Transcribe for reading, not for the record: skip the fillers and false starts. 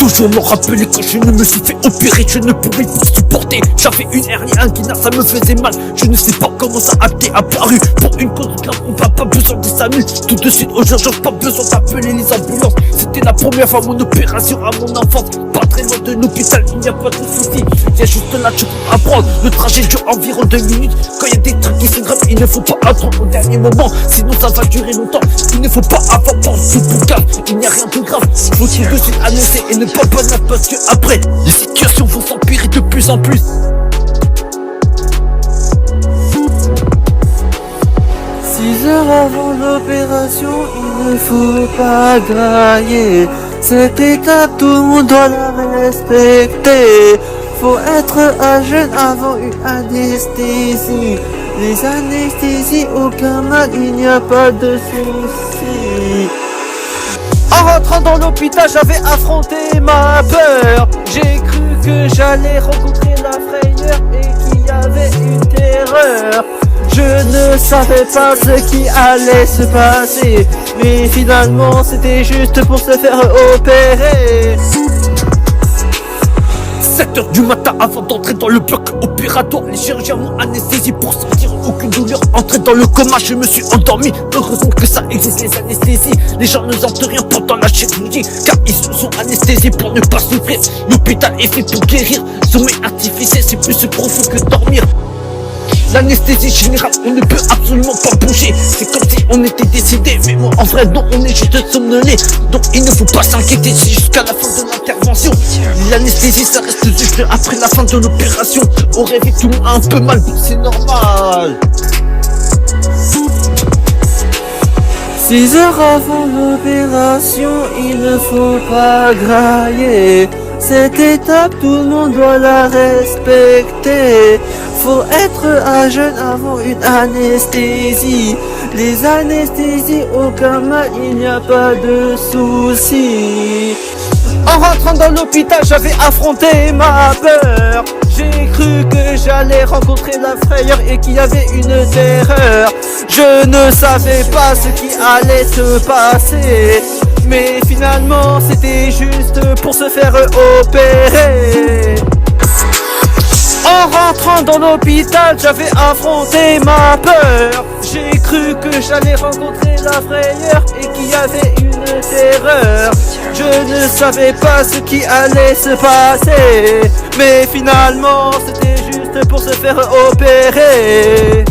toujours me rappeler quand je ne me suis fait opérer. Je ne pouvais plus supporter, j'avais une hernie inguinale, ça me faisait mal. Je ne sais pas comment ça a été apparu. Pour une cause grave, on n'a pas besoin des SAMU. Tout de suite aux urgences, pas besoin d'appeler les ambulances. C'était la première fois mon opération à mon enfance. Pas très loin de l'hôpital, il n'y a pas de soucis. Viens juste là, tu peux apprendre. Le trajet dure environ 2 minutes. Quand il y a des trucs qui sont graves, il ne faut pas attendre au dernier moment, sinon ça va durer longtemps. Il ne faut pas avoir peur du boucan, il n'y a rien de grave. Faut tout de suite annoncer et ne pas banal, parce que après les situations vont s'empirer de plus en plus. 6 heures avant l'opération, il ne faut pas grailler. Cette étape, tout le monde doit la respecter. Faut être à jeun avant une anesthésie. Les anesthésies, aucun mal, il n'y a pas de soucis. En rentrant dans l'hôpital, j'avais affronté ma peur. J'ai cru que j'allais rencontrer la frayeur et qu'il y avait une terreur. Je ne savais pas ce qui allait se passer, mais finalement c'était juste pour se faire opérer. 7h du matin avant d'entrer dans le bloc opératoire, les chirurgiens m'ont anesthésié pour sentir aucune douleur. Entré dans le coma, je me suis endormi. Heureusement que ça existe les anesthésies. Les gens ne sentent rien pendant la chirurgie, car ils se sont anesthésiés pour ne pas souffrir. L'hôpital est fait pour guérir. Sommeil artificiel, c'est plus profond que dormir. L'anesthésie générale, on ne peut absolument pas bouger. C'est comme si on était décédé, mais moi en vrai non, on est juste somnolé. Donc il ne faut pas s'inquiéter, c'est jusqu'à la fin de l'intervention. L'anesthésie ça reste juste après la fin de l'opération. Au réveil tout le monde a un peu mal, c'est normal. 6 heures avant l'opération, il ne faut pas grailler. Cette étape, tout le monde doit la respecter. Faut être à jeun avant une anesthésie. Les anesthésies, aucun mal, il n'y a pas de soucis. En rentrant dans l'hôpital, j'avais affronté ma peur. J'ai cru que j'allais rencontrer la frayeur et qu'il y avait une terreur. Je ne savais pas ce qui allait se passer, mais finalement c'était juste pour se faire opérer. En rentrant dans l'hôpital, j'avais affronté ma peur. J'ai cru que j'allais rencontrer la frayeur et qu'il y avait une terreur. Je ne savais pas ce qui allait se passer, mais finalement c'était juste pour se faire opérer.